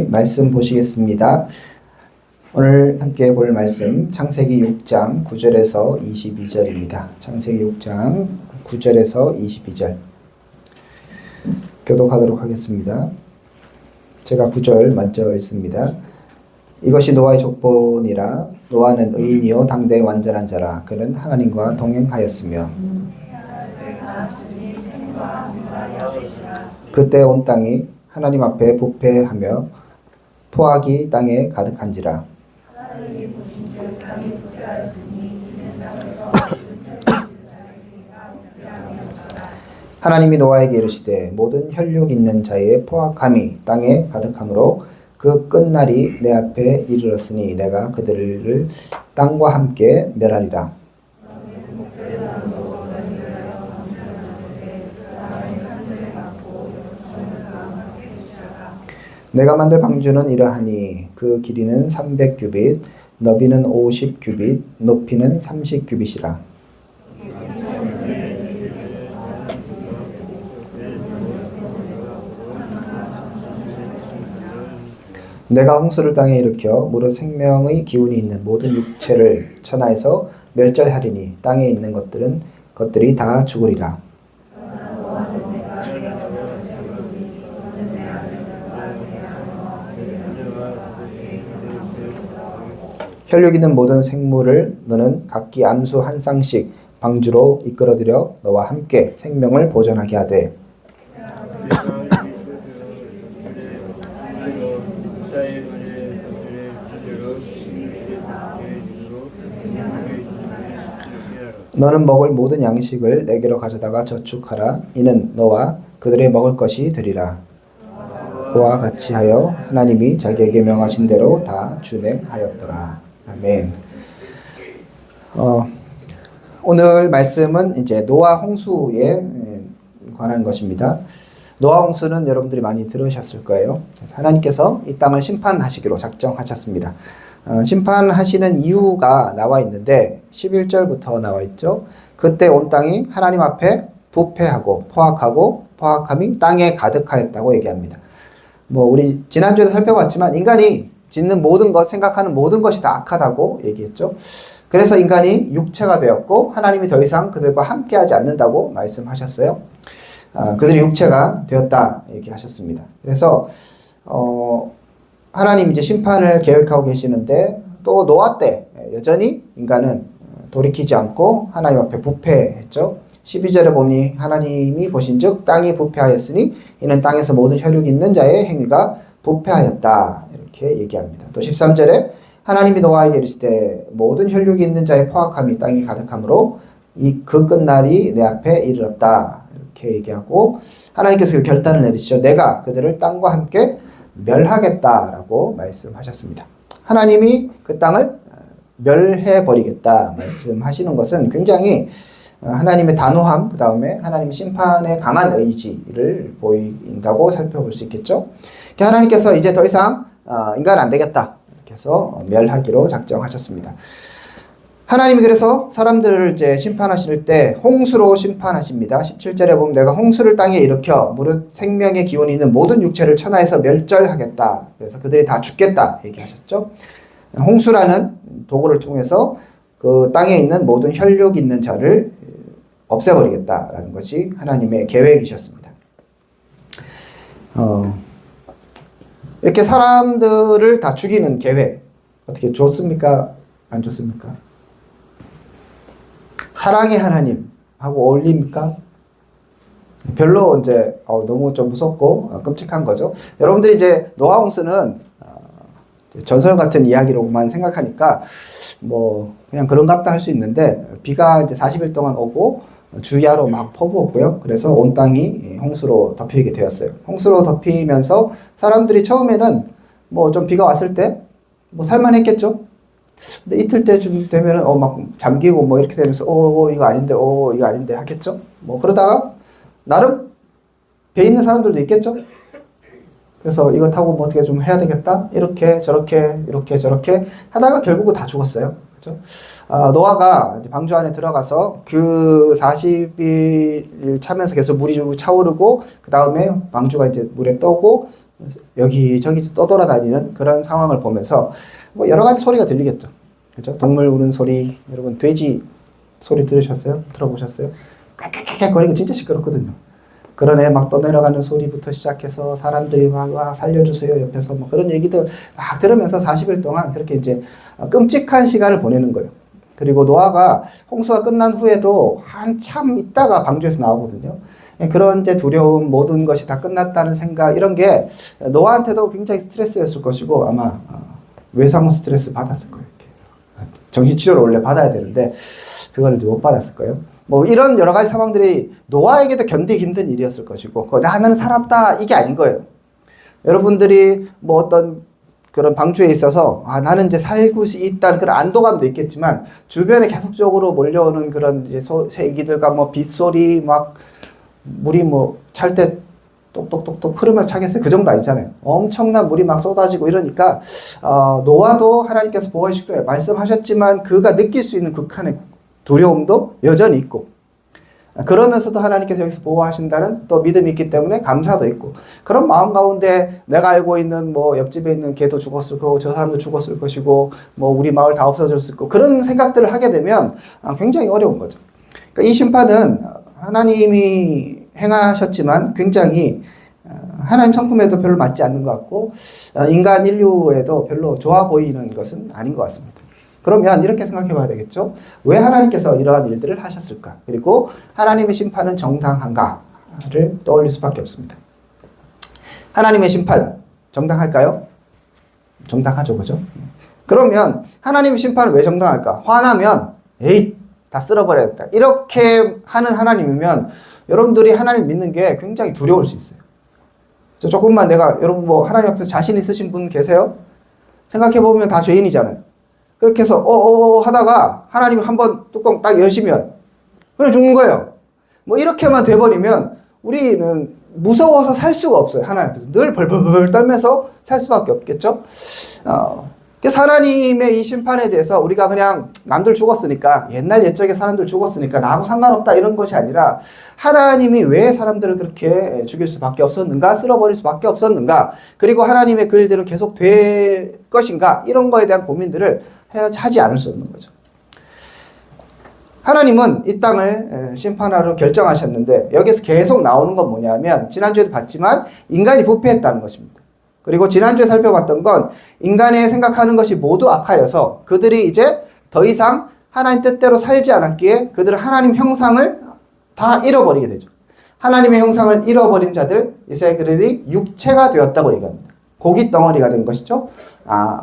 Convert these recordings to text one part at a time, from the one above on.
말씀 보시겠습니다. 오늘 함께 볼 말씀 창세기 6장 9절에서 22절입니다. 창세기 6장 9절에서 22절 교독하도록 하겠습니다. 제가 9절 먼저 읽습니다. 이것이 노아의 족본이라. 노아는 의인이요 당대 완전한 자라. 그는 하나님과 동행하였으며 그때 온 땅이 하나님 앞에 부패하며 포악이 땅에 가득한지라. 하나님이 노아에게 이르시되 모든 혈육 있는 자의 포악함이 땅에 가득하므로 그 끝날이 내 앞에 이르렀으니 내가 그들을 땅과 함께 멸하리라. 내가 만들 방주는 이러하니 그 길이는 300규빗, 너비는 50규빗, 높이는 30규빗이라. 내가 홍수를 땅에 일으켜 무릇 생명의 기운이 있는 모든 육체를 천하에서 멸절하리니 땅에 있는 것들이 다 죽으리라. 혈육 있는 모든 생물을 너는 각기 암수 한 쌍씩 방주로 이끌어들여 너와 함께 생명을 보존하게 하되 너는 먹을 모든 양식을 내게로 가져다가 저축하라. 이는 너와 그들의 먹을 것이 되리라. 그와 같이 하여 하나님이 자기에게 명하신 대로 다 준행하였더라. 아멘. 오늘 말씀은 이제 노아 홍수에 관한 것입니다. 노아 홍수는 여러분들이 많이 들으셨을 거예요. 하나님께서 이 땅을 심판하시기로 작정하셨습니다. 심판하시는 이유가 나와 있는데 11절부터 나와 있죠. 그때 온 땅이 하나님 앞에 부패하고 포악하고 포악함이 땅에 가득하였다고 얘기합니다. 우리 지난주에도 살펴봤지만 인간이 짓는 모든 것, 생각하는 모든 것이 다 악하다고 얘기했죠. 그래서 인간이 육체가 되었고 하나님이 더 이상 그들과 함께하지 않는다고 말씀하셨어요. 그들이 육체가 되었다 얘기하셨습니다. 그래서 하나님이 이제 심판을 계획하고 계시는데 또 노아 때 여전히 인간은 돌이키지 않고 하나님 앞에 부패했죠. 12절에 보니 하나님이 보신즉 땅이 부패하였으니 이는 땅에서 모든 혈육 있는 자의 행위가 부패하였다 이렇게 얘기합니다. 또 13절에 하나님이 노아에게 이르시되 모든 혈육이 있는 자의 포악함이 땅이 가득하므로 그 끝날이 내 앞에 이르렀다 이렇게 얘기하고 하나님께서 그 결단을 내리시죠. 내가 그들을 땅과 함께 멸하겠다라고 말씀하셨습니다. 하나님이 그 땅을 멸해버리겠다 말씀하시는 것은 굉장히 하나님의 단호함, 그 다음에 하나님의 심판의 강한 의지를 보인다고 살펴볼 수 있겠죠. 하나님께서 이제 더 이상 인간 안 되겠다 이렇게 해서 멸하기로 작정하셨습니다. 하나님이 그래서 사람들을 이제 심판하실 때 홍수로 심판하십니다. 17절에 보면 내가 홍수를 땅에 일으켜 무릇 생명의 기운이 있는 모든 육체를 천하에서 멸절하겠다. 그래서 그들이 다 죽겠다 얘기하셨죠. 홍수라는 도구를 통해서 그 땅에 있는 모든 혈육 있는 자를 없애버리겠다라는 것이 하나님의 계획이셨습니다. 이렇게 사람들을 다 죽이는 계획 어떻게 좋습니까? 안 좋습니까? 사랑의 하나님하고 어울립니까? 별로 이제 너무 좀 무섭고 끔찍한 거죠. 여러분들이 이제 노아 홍수는 전설 같은 이야기로만 생각하니까 그냥 그런갑다 할 수 있는데 비가 이제 40일 동안 오고 주야로 막 퍼부었고요. 그래서 온 땅이 홍수로 덮이게 되었어요. 홍수로 덮이면서 사람들이 처음에는 좀 비가 왔을 때 살만했겠죠. 근데 이틀 때쯤 되면은 막 잠기고 이렇게 되면서 이거 아닌데 이거 아닌데 하겠죠. 그러다가 나름 배 있는 사람들도 있겠죠. 그래서 이거 타고 어떻게 좀 해야 되겠다. 이렇게 저렇게 하다가 결국은 다 죽었어요. 그렇죠? 노아가 방주 안에 들어가서 그 40일 차면서 계속 물이 차오르고 그 다음에 방주가 이제 물에 떠고 여기저기 떠돌아다니는 그런 상황을 보면서 뭐 여러 가지 소리가 들리겠죠. 그죠? 동물 우는 소리, 여러분 돼지 소리 들으셨어요? 들어보셨어요? 깍깍깍 거리고 진짜 시끄럽거든요. 그런 애 막 떠내려가는 소리부터 시작해서 사람들이 막 와 살려주세요 옆에서 뭐 그런 얘기들 막 들으면서 40일 동안 그렇게 이제 끔찍한 시간을 보내는 거예요. 그리고 노아가 홍수가 끝난 후에도 한참 있다가 방주에서 나오거든요. 그런 이제 두려움, 모든 것이 다 끝났다는 생각, 이런 게 노아한테도 굉장히 스트레스였을 것이고 아마 외상후 스트레스 받았을 거예요. 정신치료를 원래 받아야 되는데 그걸 이제 못 받았을 거예요. 뭐 이런 여러 가지 상황들이 노아에게도 견디기 힘든 일이었을 것이고 나는 살았다 이게 아닌 거예요. 여러분들이 뭐 어떤 그런 방주에 있어서 나는 이제 살고 있다는 그런 안도감도 있겠지만 주변에 계속적으로 몰려오는 그런 이제 새끼들과 뭐 빗소리 막 물이 뭐 찰 때 똑똑똑똑 흐르면서 차겠어요? 그 정도 아니잖아요. 엄청난 물이 막 쏟아지고 이러니까 노아도 하나님께서 보호하시고 말씀하셨지만 그가 느낄 수 있는 극한의 두려움도 여전히 있고 그러면서도 하나님께서 여기서 보호하신다는 또 믿음이 있기 때문에 감사도 있고 그런 마음 가운데 내가 알고 있는 뭐 옆집에 있는 개도 죽었을 거고 저 사람도 죽었을 것이고 뭐 우리 마을 다 없어졌을 거고 그런 생각들을 하게 되면 굉장히 어려운 거죠. 그러니까 이 심판은 하나님이 행하셨지만 굉장히 하나님 성품에도 별로 맞지 않는 것 같고 인간 인류에도 별로 좋아 보이는 것은 아닌 것 같습니다. 그러면 이렇게 생각해 봐야 되겠죠. 왜 하나님께서 이러한 일들을 하셨을까? 그리고 하나님의 심판은 정당한가를 떠올릴 수밖에 없습니다. 하나님의 심판 정당할까요? 정당하죠, 그죠? 그러면 하나님의 심판은 왜 정당할까? 화나면 에이 다 쓸어버려야겠다 이렇게 하는 하나님이면 여러분들이 하나님 믿는 게 굉장히 두려울 수 있어요. 조금만 내가 여러분 뭐 하나님 앞에서 자신 있으신 분 계세요? 생각해 보면 다 죄인이잖아요. 그렇게 해서 하다가 하나님이 한번 뚜껑 딱 여시면 그냥 죽는 거예요. 뭐 이렇게만 돼버리면 우리는 무서워서 살 수가 없어요. 하나님 앞에서 늘 벌벌벌 떨면서 살 수밖에 없겠죠. 그래서 하나님의 이 심판에 대해서 우리가 그냥 남들 죽었으니까 옛날 옛적에 사람들 죽었으니까 나하고 상관없다 이런 것이 아니라 하나님이 왜 사람들을 그렇게 죽일 수밖에 없었는가, 쓸어버릴 수밖에 없었는가, 그리고 하나님의 그 일들은 계속 될 것인가, 이런 거에 대한 고민들을 하지 않을 수 없는 거죠. 하나님은 이 땅을 심판하러 결정하셨는데 여기서 계속 나오는 건 뭐냐면 지난주에도 봤지만 인간이 부패했다는 것입니다. 그리고 지난주에 살펴봤던 건 인간의 생각하는 것이 모두 악하여서 그들이 이제 더 이상 하나님 뜻대로 살지 않았기에 그들은 하나님 형상을 다 잃어버리게 되죠. 하나님의 형상을 잃어버린 자들, 이제 그들이 육체가 되었다고 얘기합니다. 고기 덩어리가 된 것이죠.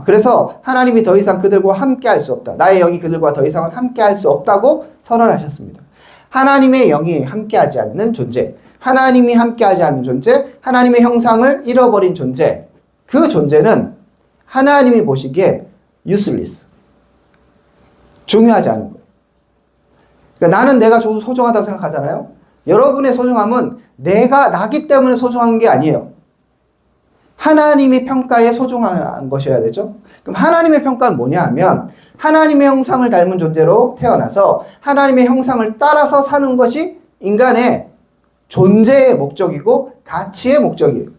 그래서 하나님이 더 이상 그들과 함께 할 수 없다. 나의 영이 그들과 더 이상은 함께 할 수 없다고 선언하셨습니다. 하나님의 영이 함께 하지 않는 존재, 하나님이 함께 하지 않는 존재, 하나님의 형상을 잃어버린 존재, 그 존재는 하나님이 보시기에 useless, 중요하지 않은 거예요. 그러니까 나는 내가 소중하다고 생각하잖아요. 여러분의 소중함은 내가 나기 때문에 소중한 게 아니에요. 하나님의 평가에 소중한 것이어야 되죠. 그럼 하나님의 평가는 뭐냐 하면 하나님의 형상을 닮은 존재로 태어나서 하나님의 형상을 따라서 사는 것이 인간의 존재의 목적이고 가치의 목적이에요.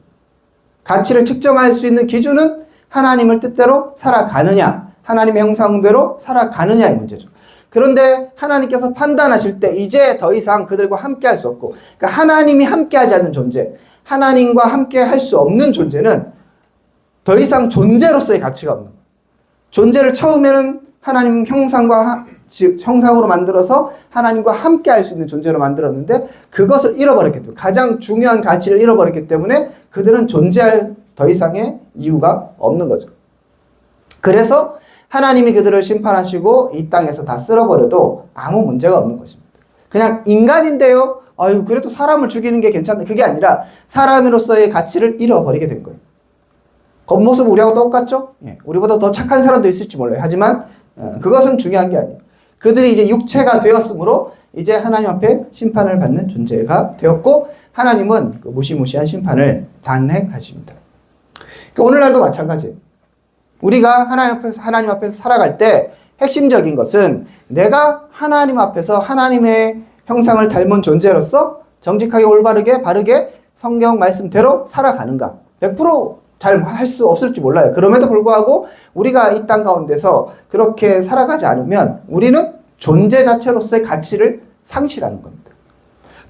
가치를 측정할 수 있는 기준은 하나님을 뜻대로 살아가느냐, 하나님의 형상대로 살아가느냐의 문제죠. 그런데 하나님께서 판단하실 때 이제 더 이상 그들과 함께 할 수 없고, 그러니까 하나님이 함께 하지 않는 존재, 하나님과 함께 할 수 없는 존재는 더 이상 존재로서의 가치가 없는 거예요. 존재를 처음에는 하나님 형상으로 만들어서 하나님과 함께 할 수 있는 존재로 만들었는데 그것을 잃어버렸기 때문에, 가장 중요한 가치를 잃어버렸기 때문에 그들은 존재할 더 이상의 이유가 없는 거죠. 그래서 하나님이 그들을 심판하시고 이 땅에서 다 쓸어버려도 아무 문제가 없는 것입니다. 그냥 인간인데요, 그래도 사람을 죽이는 게 괜찮다, 그게 아니라 사람으로서의 가치를 잃어버리게 된 거예요. 겉모습 우리하고 똑같죠? 우리보다 더 착한 사람도 있을지 몰라요. 하지만 그것은 중요한 게 아니에요. 그들이 이제 육체가 되었으므로 이제 하나님 앞에 심판을 받는 존재가 되었고, 하나님은 그 무시무시한 심판을 단행하십니다. 그러니까 오늘날도 마찬가지예요. 우리가 하나님 앞에서 살아갈 때 핵심적인 것은 내가 하나님 앞에서 하나님의 형상을 닮은 존재로서 정직하게 올바르게 바르게 성경 말씀대로 살아가는가. 100%잘 할 수 없을지 몰라요. 그럼에도 불구하고 우리가 이 땅 가운데서 그렇게 살아가지 않으면 우리는 존재 자체로서의 가치를 상실하는 겁니다.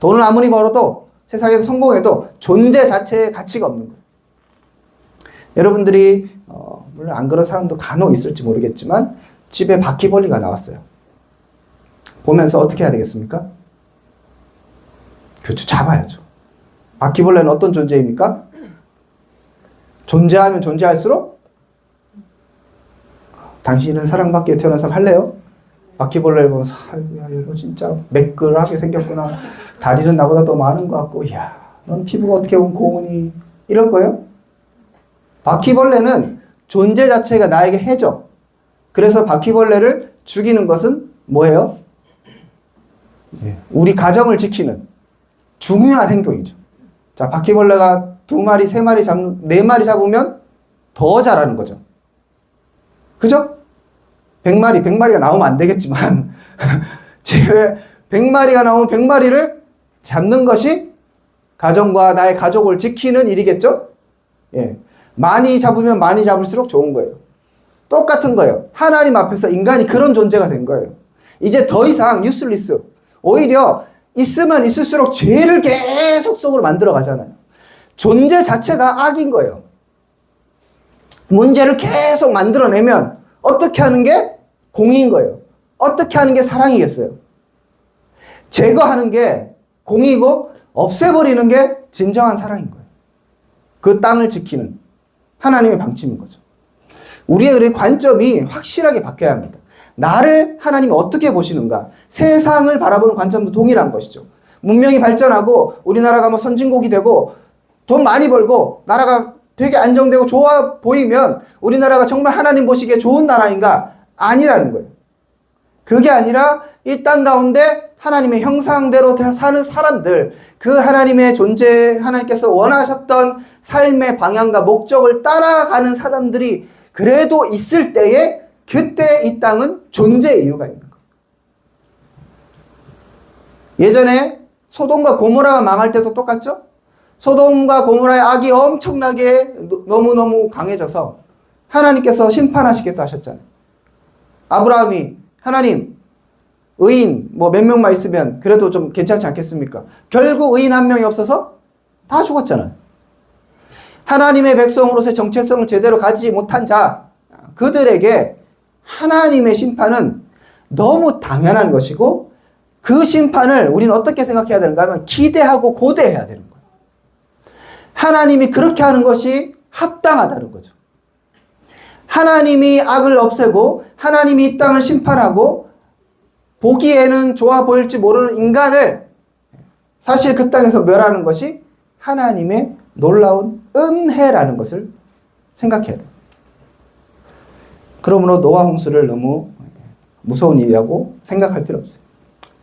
돈을 아무리 벌어도 세상에서 성공해도 존재 자체의 가치가 없는 거예요. 여러분들이 물론 안 그런 사람도 간혹 있을지 모르겠지만 집에 바퀴벌레가 나왔어요. 보면서 어떻게 해야 되겠습니까? 그렇죠. 잡아야죠. 바퀴벌레는 어떤 존재입니까? 존재하면 존재할수록 당신은 사랑받기에 태어난 사람 할래요? 바퀴벌레를 보면서 아이고야 이거 진짜 매끌하게 생겼구나. 다리는 나보다 더 많은 것 같고 이야 넌 피부가 어떻게 보면 고우니 이럴 거예요? 바퀴벌레는 존재 자체가 나에게 해줘. 그래서 바퀴벌레를 죽이는 것은 뭐예요? 우리 가정을 지키는 중요한 행동이죠. 자, 바퀴벌레가 2마리, 3마리 잡는, 4마리 잡으면 더 잘하는 거죠. 그죠? 100마리가 나오면 안 되겠지만, 100마리가 나오면 100마리를 잡는 것이 가정과 나의 가족을 지키는 일이겠죠? 예. 많이 잡으면 많이 잡을수록 좋은 거예요. 똑같은 거예요. 하나님 앞에서 인간이 그런 존재가 된 거예요. 이제 더 이상 유슬리스. 오히려 있으면 있을수록 죄를 계속 속으로 만들어 가잖아요. 존재 자체가 악인 거예요. 문제를 계속 만들어내면 어떻게 하는 게 공의인 거예요. 어떻게 하는 게 사랑이겠어요. 제거하는 게 공의고 없애버리는 게 진정한 사랑인 거예요. 그 땅을 지키는 하나님의 방침인 거죠. 우리의 관점이 확실하게 바뀌어야 합니다. 나를 하나님이 어떻게 보시는가? 세상을 바라보는 관점도 동일한 것이죠. 문명이 발전하고 우리나라가 뭐 선진국이 되고 돈 많이 벌고 나라가 되게 안정되고 좋아 보이면 우리나라가 정말 하나님 보시기에 좋은 나라인가? 아니라는 거예요. 그게 아니라 이 땅 가운데 하나님의 형상대로 사는 사람들, 그 하나님의 존재, 하나님께서 원하셨던 삶의 방향과 목적을 따라가는 사람들이 그래도 있을 때에 그때 이 땅은 존재의 이유가 있는 거예요. 예전에 소돔과 고모라가 망할 때도 똑같죠? 소돔과 고모라의 악이 엄청나게 너무너무 강해져서 하나님께서 심판하시겠다 하셨잖아요. 아브라함이 하나님 의인 뭐 몇 명만 있으면 그래도 좀 괜찮지 않겠습니까? 결국 의인 한 명이 없어서 다 죽었잖아요. 하나님의 백성으로서의 정체성을 제대로 가지지 못한 자, 그들에게 하나님의 심판은 너무 당연한 것이고 그 심판을 우리는 어떻게 생각해야 되는가 하면 기대하고 고대해야 되는 거예요. 하나님이 그렇게 하는 것이 합당하다는 거죠. 하나님이 악을 없애고 하나님이 이 땅을 심판하고 보기에는 좋아 보일지 모르는 인간을 사실 그 땅에서 멸하는 것이 하나님의 놀라운 은혜라는 것을 생각해야 돼요. 그러므로 노아 홍수를 너무 무서운 일이라고 생각할 필요 없어요.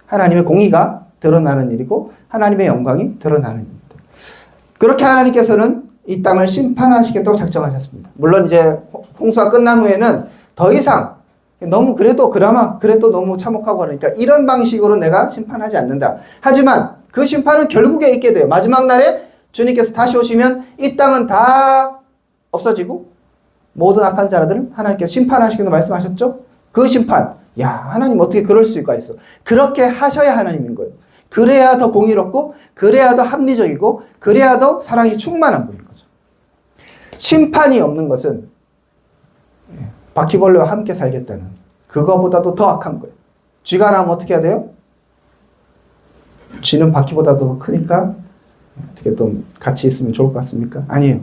하나님의 공의가 드러나는 일이고 하나님의 영광이 드러나는 일입니다. 그렇게 하나님께서는 이 땅을 심판하시겠다고 작정하셨습니다. 물론 이제 홍수가 끝난 후에는 더 이상 너무 그나마 너무 참혹하고 그러니까 이런 방식으로 내가 심판하지 않는다. 하지만 그 심판은 결국에 있게 돼요. 마지막 날에 주님께서 다시 오시면 이 땅은 다 없어지고 모든 악한 자들은 하나님께서 심판하시기로 말씀하셨죠? 그 심판. 야, 하나님 어떻게 그럴 수가 있어. 그렇게 하셔야 하나님인 거예요. 그래야 더 공의롭고 그래야 더 합리적이고 그래야 더 사랑이 충만한 분인 거죠. 심판이 없는 것은 바퀴벌레와 함께 살겠다는 그거보다도 더 악한 거예요. 쥐가 나면 어떻게 해야 돼요? 쥐는 바퀴보다도 더 크니까 어떻게 좀 같이 있으면 좋을 것 같습니까? 아니에요.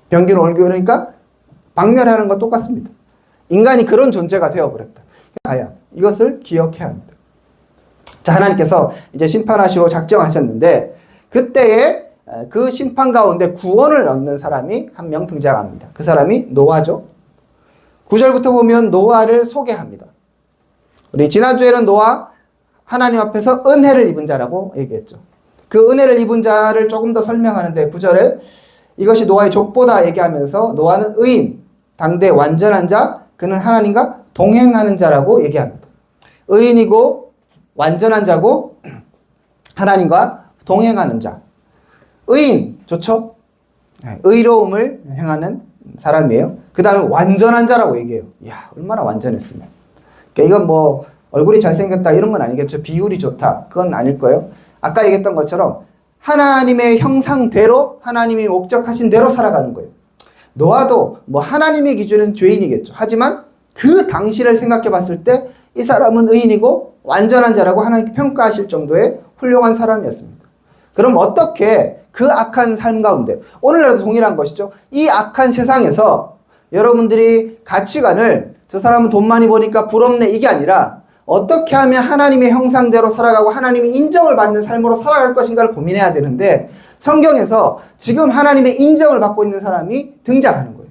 병균 옮겨 그러니까 박멸하는 건 똑같습니다. 인간이 그런 존재가 되어버렸다. 이것을 기억해야 합니다. 자, 하나님께서 이제 심판하시고 작정하셨는데 그때에 그 심판 가운데 구원을 얻는 사람이 한 명 등장합니다. 그 사람이 노아죠. 9절부터 보면 노아를 소개합니다. 우리 지난주에는 노아 하나님 앞에서 은혜를 입은 자라고 얘기했죠. 그 은혜를 입은 자를 조금 더 설명하는데 9절에 이것이 노아의 족보다 얘기하면서 노아는 의인, 당대 완전한 자, 그는 하나님과 동행하는 자라고 얘기합니다. 의인이고 완전한 자고 하나님과 동행하는 자. 의인 좋죠? 의로움을 행하는 사람이에요. 그 다음에 완전한 자라고 얘기해요. 이야, 얼마나 완전했으면. 그러니까 이건 뭐 얼굴이 잘생겼다 이런 건 아니겠죠. 비율이 좋다. 그건 아닐 거예요. 아까 얘기했던 것처럼 하나님의 형상대로 하나님이 목적하신 대로 살아가는 거예요. 노아도 뭐 하나님의 기준에는 죄인이겠죠. 하지만 그 당시를 생각해 봤을 때 이 사람은 의인이고 완전한 자라고 하나님께 평가하실 정도의 훌륭한 사람이었습니다. 그럼 어떻게 그 악한 삶 가운데, 오늘날도 동일한 것이죠. 이 악한 세상에서 여러분들이 가치관을 저 사람은 돈 많이 버니까 부럽네 이게 아니라 어떻게 하면 하나님의 형상대로 살아가고 하나님의 인정을 받는 삶으로 살아갈 것인가를 고민해야 되는데, 성경에서 지금 하나님의 인정을 받고 있는 사람이 등장하는 거예요.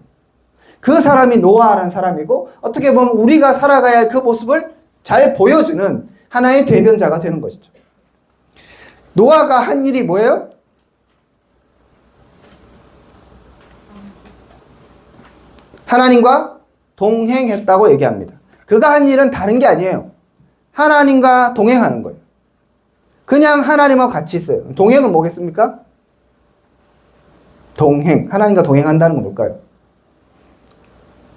그 사람이 노아라는 사람이고, 어떻게 보면 우리가 살아가야 할 그 모습을 잘 보여주는 하나의 대변자가 되는 것이죠. 노아가 한 일이 뭐예요? 하나님과 동행했다고 얘기합니다. 그가 한 일은 다른 게 아니에요. 하나님과 동행하는 거예요. 그냥 하나님하고 같이 있어요. 동행은 뭐겠습니까? 동행. 하나님과 동행한다는 건 뭘까요?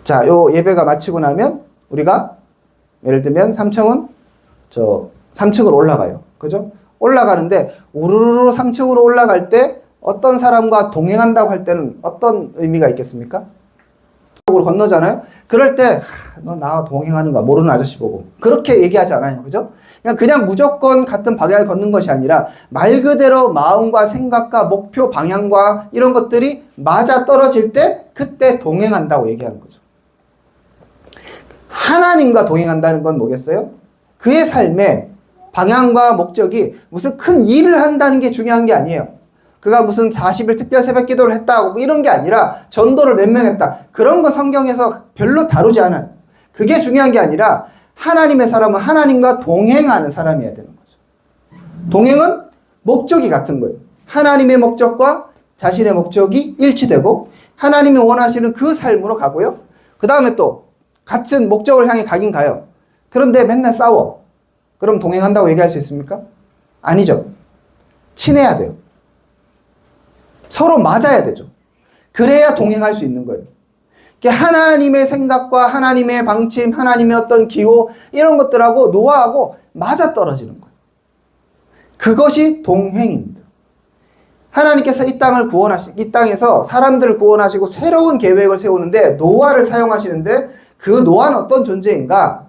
자, 요 예배가 마치고 나면 우리가 예를 들면 3층은 3층으로 올라가요. 그죠? 올라가는데 우르르 3층으로 올라갈 때 어떤 사람과 동행한다고 할 때는 어떤 의미가 있겠습니까? 으로 건너잖아요. 그럴 때 너 나와 동행하는가 모르는 아저씨 보고 그렇게 얘기하지 않아요. 그죠? 그냥 무조건 같은 방향을 걷는 것이 아니라 말 그대로 마음과 생각과 목표 방향과 이런 것들이 맞아 떨어질 때 그때 동행한다고 얘기하는 거죠. 하나님과 동행한다는 건 뭐겠어요? 그의 삶의 방향과 목적이 무슨 큰 일을 한다는 게 중요한 게 아니에요. 그가 무슨 40일 특별 새벽 기도를 했다 뭐 이런 게 아니라 전도를 몇 명 했다. 그런 거 성경에서 별로 다루지 않아요. 그게 중요한 게 아니라 하나님의 사람은 하나님과 동행하는 사람이어야 되는 거죠. 동행은 목적이 같은 거예요. 하나님의 목적과 자신의 목적이 일치되고 하나님이 원하시는 그 삶으로 가고요. 그 다음에 또 같은 목적을 향해 가긴 가요. 그런데 맨날 싸워. 그럼 동행한다고 얘기할 수 있습니까? 아니죠. 친해야 돼요. 서로 맞아야 되죠. 그래야 동행할 수 있는 거예요. 하나님의 생각과 하나님의 방침, 하나님의 어떤 기호 이런 것들하고 노아하고 맞아떨어지는 거예요. 그것이 동행입니다. 하나님께서 이 땅에서 사람들을 구원하시고 새로운 계획을 세우는데 노아를 사용하시는데 그 노아는 어떤 존재인가?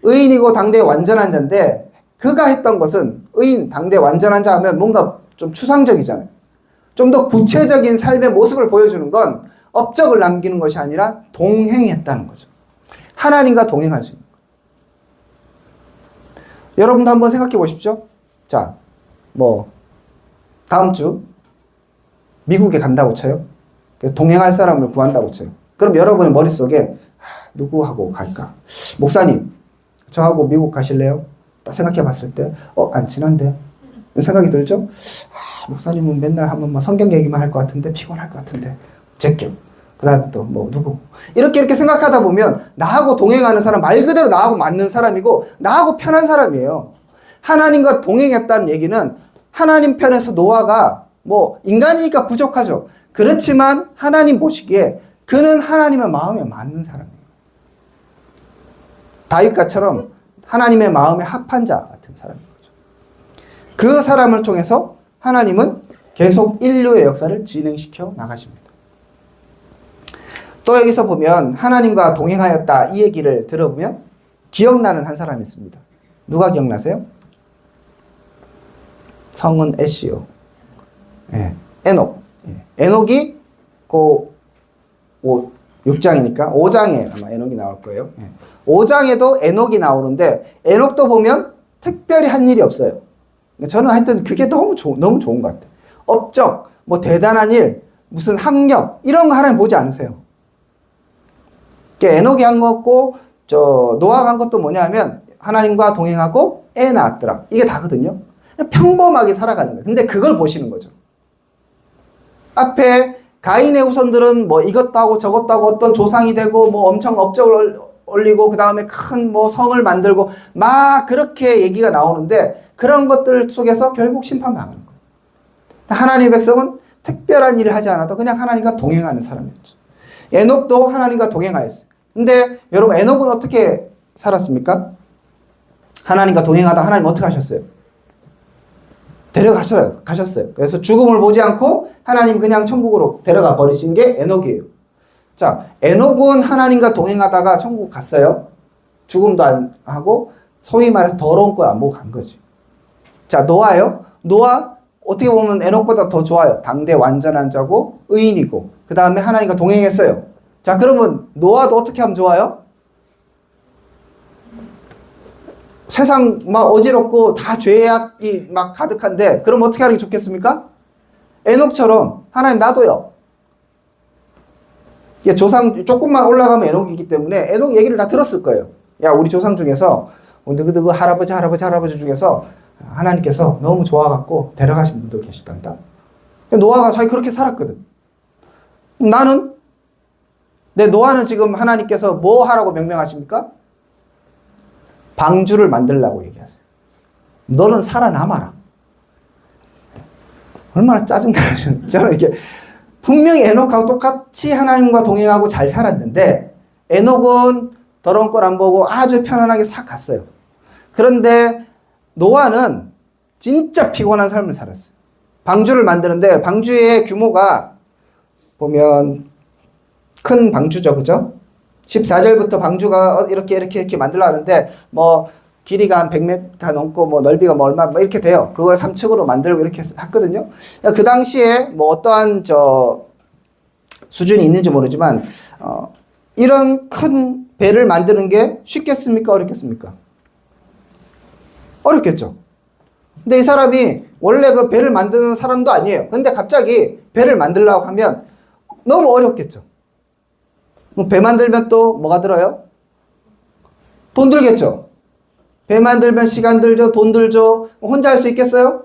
의인이고 당대의 완전한 자인데 그가 했던 것은 의인, 당대의 완전한 자 하면 뭔가 좀 추상적이잖아요. 좀 더 구체적인 삶의 모습을 보여주는 건 업적을 남기는 것이 아니라 동행했다는 거죠. 하나님과 동행할 수 있는 거예요. 여러분도 한번 생각해 보십시오. 자, 다음 주 미국에 간다고 쳐요. 동행할 사람을 구한다고 쳐요. 그럼 여러분의 머릿속에 누구하고 갈까? 목사님, 저하고 미국 가실래요? 딱 생각해 봤을 때, 안 친한데? 이런 생각이 들죠? 목사님은 맨날 하면 성경 얘기만 할 것 같은데, 피곤할 것 같은데, 제껴. 그 다음에 또 누구? 이렇게 생각하다 보면, 나하고 동행하는 사람, 말 그대로 나하고 맞는 사람이고, 나하고 편한 사람이에요. 하나님과 동행했다는 얘기는, 하나님 편에서 노아가, 인간이니까 부족하죠. 그렇지만, 하나님 보시기에, 그는 하나님의 마음에 맞는 사람이에요. 다윗과처럼 하나님의 마음에 합한 자 같은 사람인 거죠. 그 사람을 통해서 하나님은 계속 인류의 역사를 진행시켜 나가십니다. 또 여기서 보면 하나님과 동행하였다 이 얘기를 들어보면 기억나는 한 사람이 있습니다. 누가 기억나세요? 성은 애시요. 에녹. 에녹이 6장이니까 5장에 아마 에녹이 나올 거예요. 5장에도 에녹이 나오는데 에녹도 보면 특별히 한 일이 없어요. 저는 하여튼 그게 너무 좋은 것 같아요. 업적, 대단한 일, 무슨 학력 이런 거 하나님 보지 않으세요. 에녹이 한 거고 노아가 한 것도 뭐냐면 하나님과 동행하고 애 낳았더라. 이게 다거든요. 평범하게 살아가는 거예요. 근데 그걸 보시는 거죠. 앞에 가인의 후손들은 이것도 하고 저것도 하고 어떤 조상이 되고 엄청 업적을 올리고 그 다음에 큰 성을 만들고 막 그렇게 얘기가 나오는데 그런 것들 속에서 결국 심판당하는 거예요. 하나님의 백성은 특별한 일을 하지 않아도 그냥 하나님과 동행하는 사람이었죠. 에녹도 하나님과 동행하였어요. 근데 여러분 에녹은 어떻게 살았습니까? 하나님과 동행하다 하나님 어떻게 하셨어요? 가셨어요. 그래서 죽음을 보지 않고 하나님 그냥 천국으로 데려가 버리신 게 에녹이에요. 자, 에녹은 하나님과 동행하다가 천국 갔어요. 죽음도 안 하고 소위 말해서 더러운 걸 안 보고 간 거지. 자, 노아요. 노아 어떻게 보면 에녹보다 더 좋아요. 당대 완전한 자고 의인이고 그 다음에 하나님과 동행했어요. 자, 그러면 노아도 어떻게 하면 좋아요? 세상 막 어지럽고 다 죄악이 막 가득한데 그럼 어떻게 하는 게 좋겠습니까? 에녹처럼 하나님 나도요. 조상 조금만 올라가면 에녹이기 때문에 에녹 얘기를 다 들었을 거예요. 야, 우리 조상 중에서 누구 할아버지 중에서 하나님께서 너무 좋아갖고 데려가신 분도 계시단다. 노아가 자기 그렇게 살았거든. 노아는 지금 하나님께서 뭐 하라고 명령하십니까? 방주를 만들라고 얘기하세요. 너는 살아남아라. 얼마나 짜증나요. 저는 이렇게 분명히 에녹하고 똑같이 하나님과 동행하고 잘 살았는데 에녹은 더러운 걸 안 보고 아주 편안하게 싹 갔어요. 그런데 노아는 진짜 피곤한 삶을 살았어요. 방주를 만드는데 방주의 규모가 보면 큰 방주죠. 그죠? 14절부터 방주가 이렇게 만들려 하는데 뭐 길이가 한 100m 넘고 뭐 넓이가 뭐 얼마 뭐 이렇게 돼요. 그걸 3층으로 만들고 이렇게 했거든요. 그 당시에 뭐 어떠한 수준이 있는지 모르지만 이런 큰 배를 만드는 게 쉽겠습니까? 어렵겠습니까? 어렵겠죠. 근데 이 사람이 원래 그 배를 만드는 사람도 아니에요. 근데 갑자기 배를 만들려고 하면 너무 어렵겠죠. 배 만들면 또 뭐가 들어요? 돈 들겠죠. 배 만들면 시간 들죠. 돈 들죠. 혼자 할 수 있겠어요?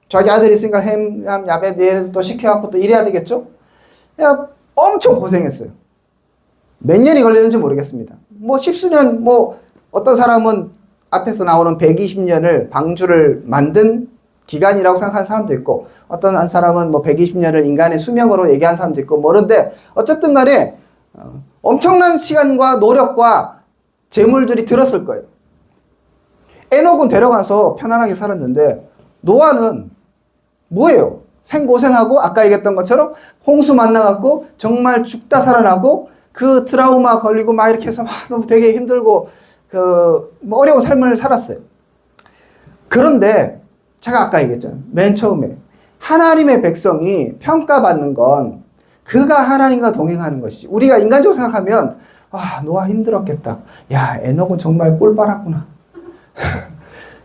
자기 아들 있으니까 햄, 야배, 얘를 또 시켜갖고 또 일해야 되겠죠? 야, 엄청 고생했어요. 몇 년이 걸리는지 모르겠습니다. 뭐 십수년, 뭐 어떤 사람은 앞에서 나오는 120년을 방주를 만든 기간이라고 생각하는 사람도 있고 어떤 한 사람은 뭐 120년을 인간의 수명으로 얘기하는 사람도 있고 모르는데 어쨌든 간에 엄청난 시간과 노력과 재물들이 들었을 거예요. 에녹은 데려가서 편안하게 살았는데 노아는 뭐예요? 생고생하고 아까 얘기했던 것처럼 홍수 만나갖고 정말 죽다 살아나고 그 트라우마 걸리고 막 이렇게 해서 막 너무 되게 힘들고 뭐 어려운 삶을 살았어요. 그런데 제가 아까 얘기했잖아요. 맨 처음에 하나님의 백성이 평가받는 건 그가 하나님과 동행하는 것이 우리가 인간적으로 생각하면 노아 힘들었겠다. 야, 에녹은 정말 꼴 빨았구나.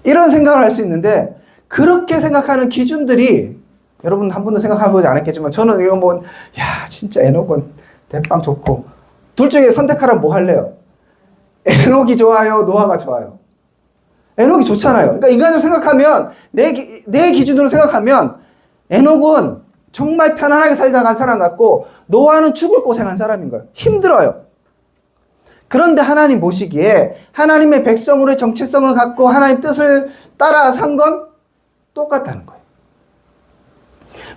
이런 생각을 할 수 있는데 그렇게 생각하는 기준들이 여러분 한 번도 생각해보지 않았겠지만 저는 이거 보면 진짜 에녹은 대빵 좋고 둘 중에 선택하라면 뭐 할래요? 에녹이 좋아요? 노아가 좋아요? 에녹이 좋잖아요. 그러니까 인간적으로 생각하면 내 기준으로 생각하면 에녹은 정말 편안하게 살다 간 사람 같고 노아는 죽을 고생한 사람인 거예요. 힘들어요. 그런데 하나님 보시기에 하나님의 백성으로의 정체성을 갖고 하나님 뜻을 따라 산 건 똑같다는 거예요.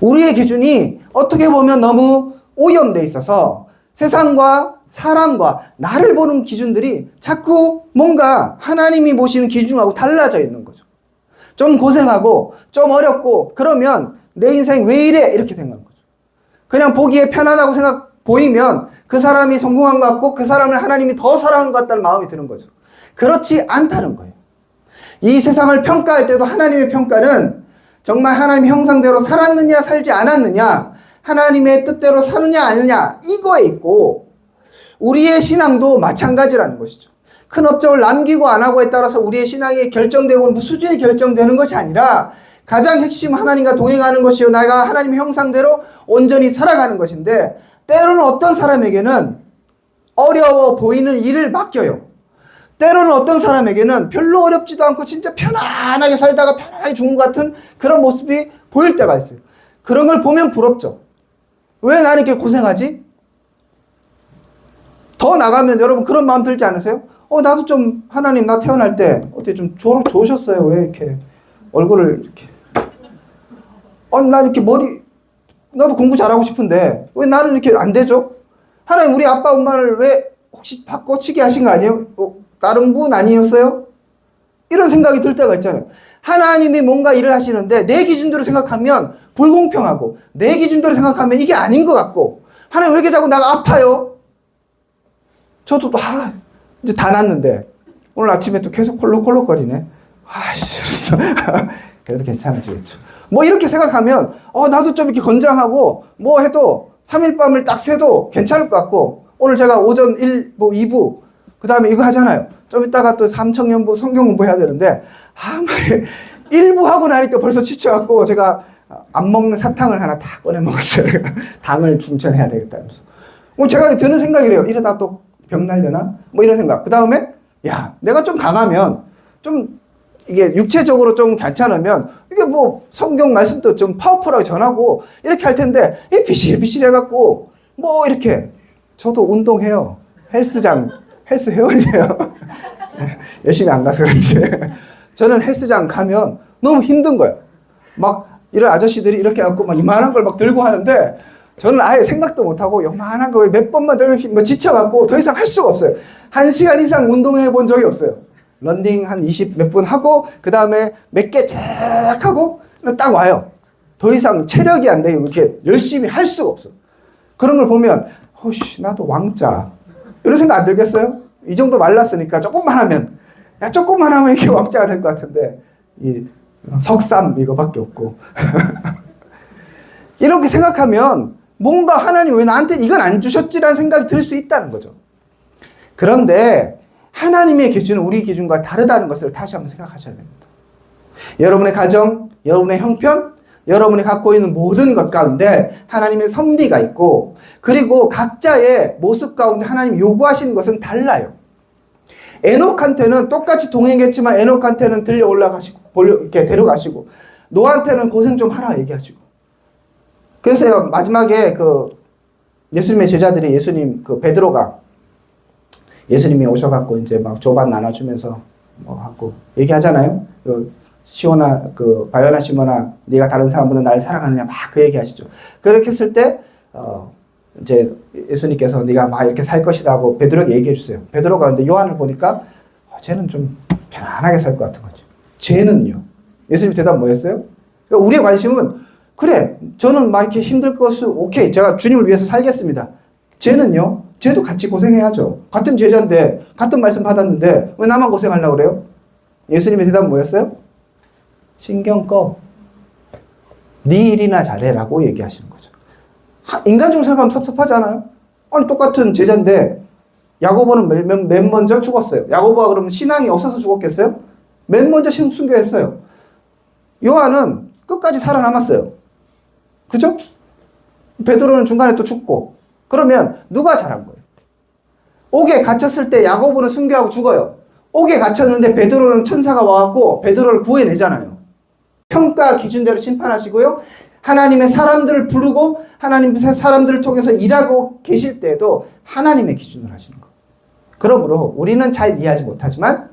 우리의 기준이 어떻게 보면 너무 오염되어 있어서 세상과 사람과 나를 보는 기준들이 자꾸 뭔가 하나님이 보시는 기준하고 달라져 있는 거죠. 좀 고생하고 좀 어렵고 그러면 내 인생 왜 이래? 이렇게 생각하는 거죠. 그냥 보기에 편안하고 보이면 그 사람이 성공한 것 같고 그 사람을 하나님이 더 사랑한 것 같다는 마음이 드는 거죠. 그렇지 않다는 거예요. 이 세상을 평가할 때도 하나님의 평가는 정말 하나님의 형상대로 살았느냐 살지 않았느냐 하나님의 뜻대로 사느냐 아니냐 이거에 있고 우리의 신앙도 마찬가지라는 것이죠. 큰 업적을 남기고 안 하고에 따라서 우리의 신앙이 결정되고 수준이 결정되는 것이 아니라 가장 핵심 하나님과 동행하는 것이요 내가 하나님의 형상대로 온전히 살아가는 것인데 때로는 어떤 사람에게는 어려워 보이는 일을 맡겨요. 때로는 어떤 사람에게는 별로 어렵지도 않고 진짜 편안하게 살다가 편안하게 죽은 것 같은 그런 모습이 보일 때가 있어요. 그런 걸 보면 부럽죠. 왜 나는 이렇게 고생하지? 더 나가면 여러분 그런 마음 들지 않으세요? 나도 좀 하나님 나 태어날 때 어떻게 좀 좋으셨어요? 왜 이렇게 얼굴을 이렇게 난 이렇게 머리 나도 공부 잘하고 싶은데 왜 나는 이렇게 안 되죠? 하나님 우리 아빠 엄마를 왜 혹시 바꿔치기 하신 거 아니에요? 다른 분 아니었어요? 이런 생각이 들 때가 있잖아요. 하나님이 뭔가 일을 하시는데 내 기준대로 생각하면 불공평하고 내 기준대로 생각하면 이게 아닌 것 같고 하나님 왜 이렇게 자꾸 나가 아파요? 저도 이제 다 났는데 오늘 아침에 또 계속 콜록콜록거리네. 아이씨, 그래도 괜찮아지겠죠. 뭐 이렇게 생각하면 나도 좀 이렇게 건장하고 뭐 해도 3일 밤을 딱 새도 괜찮을 것 같고 오늘 제가 오전 1, 뭐 2부 그 다음에 이거 하잖아요. 좀 이따가 또 삼청년부 성경 공부해야 되는데 1부 하고 나니까 벌써 지쳐갖고 제가 안 먹는 사탕을 하나 다 꺼내 먹었어요. 당을 충전해야 되겠다 하면서. 제가 드는 생각이래요. 이러다 또 병 날려나? 뭐 이런 생각. 그 다음에 야 내가 좀 강하면 좀 이게 육체적으로 좀 괜찮으면 이게 뭐 성경 말씀도 좀 파워풀하게 전하고 이렇게 할 텐데 이 비실비실 해갖고 뭐 이렇게 저도 운동해요. 헬스 회원이에요. 열심히 안 가서 그런지 저는 헬스장 가면 너무 힘든 거예요. 막 이런 아저씨들이 이렇게 갖고 막 이만한 걸 막 들고 하는데 저는 아예 생각도 못하고 요만한 거 몇 번만 들면 뭐 지쳐갖고 더 이상 할 수가 없어요. 1시간 이상 운동해 본 적이 없어요. 런닝 한 20 몇 분 하고 그 다음에 몇 개 쫙 하고 딱 와요. 더 이상 체력이 안 돼요. 이렇게 열심히 할 수가 없어. 그런 걸 보면 나도 왕자 이런 생각 안 들겠어요? 이 정도 말랐으니까 조금만 하면 이렇게 왕자가 될 것 같은데 이 석삼 이거밖에 없고 이렇게 생각하면 뭔가 하나님 왜 나한테 이건 안 주셨지라는 생각이 들 수 있다는 거죠. 그런데 하나님의 기준은 우리 기준과 다르다는 것을 다시 한번 생각하셔야 됩니다. 여러분의 가정, 여러분의 형편, 여러분이 갖고 있는 모든 것 가운데 하나님의 섭리가 있고 그리고 각자의 모습 가운데 하나님이 요구하시는 것은 달라요. 에녹한테는 똑같이 동행했지만 에녹한테는 들려 올라가시고 이렇게 데려가시고 노아한테는 고생 좀 하라 얘기하시고 그래서 마지막에 예수님의 제자들이 예수님 베드로가 예수님이 오셔갖고 이제 막 조반 나눠주면서 뭐 하고 얘기하잖아요. 시온아, 바요나 시몬아, 네가 다른 사람보다 나를 사랑하느냐 막 그 얘기하시죠. 그렇게 했을 때 이제 예수님께서 네가 막 이렇게 살 것이다 하고 베드로에게 얘기해 주세요. 베드로가 근데 요한을 보니까 쟤는 좀 편안하게 살 것 같은 거죠. 쟤는요. 예수님 대답 뭐였어요? 그러니까 우리의 관심은 그래, 저는 막 이렇게 힘들 것을 오케이, 제가 주님을 위해서 살겠습니다. 쟤는요, 쟤도 같이 고생해야죠. 같은 제자인데, 같은 말씀 받았는데 왜 나만 고생하려고 그래요? 예수님의 대답 뭐였어요? 신경 꺼. 네 일이나 잘해라고 얘기하시는 거죠. 인간적으로 생각하면 섭섭하지 않아요? 아니 똑같은 제자인데 야고보는 맨 먼저 죽었어요. 야고보가 그러면 신앙이 없어서 죽었겠어요? 맨 먼저 순교했어요. 요한은 끝까지 살아남았어요. 그죠? 베드로는 중간에 또 죽고. 그러면 누가 잘한 거예요? 옥에 갇혔을 때 야고보는 순교하고 죽어요. 옥에 갇혔는데 베드로는 천사가 와갖고 베드로를 구해내잖아요. 평가 기준대로 심판하시고요. 하나님의 사람들을 부르고 하나님의 사람들을 통해서 일하고 계실 때에도 하나님의 기준을 하시는 거예요. 그러므로 우리는 잘 이해하지 못하지만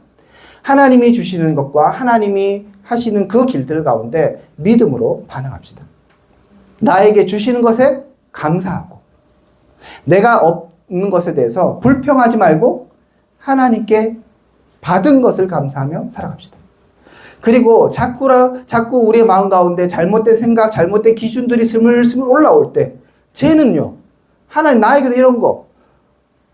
하나님이 주시는 것과 하나님이 하시는 그 길들 가운데 믿음으로 반응합시다. 나에게 주시는 것에 감사하고 내가 없는 것에 대해서 불평하지 말고 하나님께 받은 것을 감사하며 살아갑시다. 그리고 자꾸 우리의 마음 가운데 잘못된 생각, 잘못된 기준들이 스물스물 올라올 때 쟤는요, 하나님 나에게도 이런 거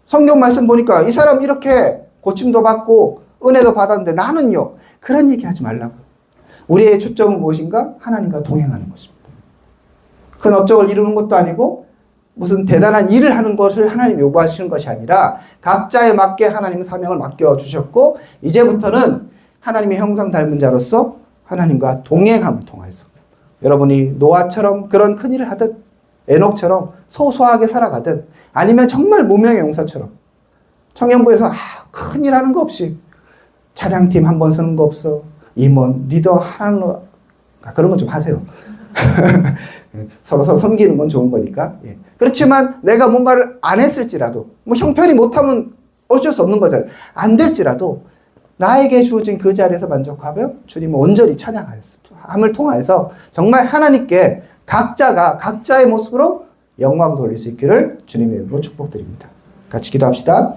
성경 말씀 보니까 이 사람 이렇게 고침도 받고 은혜도 받았는데 나는요, 그런 얘기 하지 말라고. 우리의 초점은 무엇인가? 하나님과 동행하는 것입니다. 큰 업적을 이루는 것도 아니고 무슨 대단한 일을 하는 것을 하나님이 요구하시는 것이 아니라 각자에 맞게 하나님은 사명을 맡겨주셨고 이제부터는 하나님의 형상 닮은 자로서 하나님과 동행함을 통해서 여러분이 노아처럼 그런 큰 일을 하듯 에녹처럼 소소하게 살아가듯 아니면 정말 무명의 용사처럼 청년부에서 큰 일 하는 거 없이 차량팀 한 번 서는 거 없어 임원 리더 하나는 그런 건 좀 하세요. 서로 섬기는 건 좋은 거니까. 예. 그렇지만 내가 뭔가를 안 했을지라도 뭐 형편이 못하면 어쩔 수 없는 거잖아요. 안 될지라도 나에게 주어진 그 자리에서 만족하며 주님을 온전히 찬양함을 통하여서 정말 하나님께 각자가 각자의 모습으로 영광 돌릴 수 있기를 주님의 이름으로 축복드립니다. 같이 기도합시다.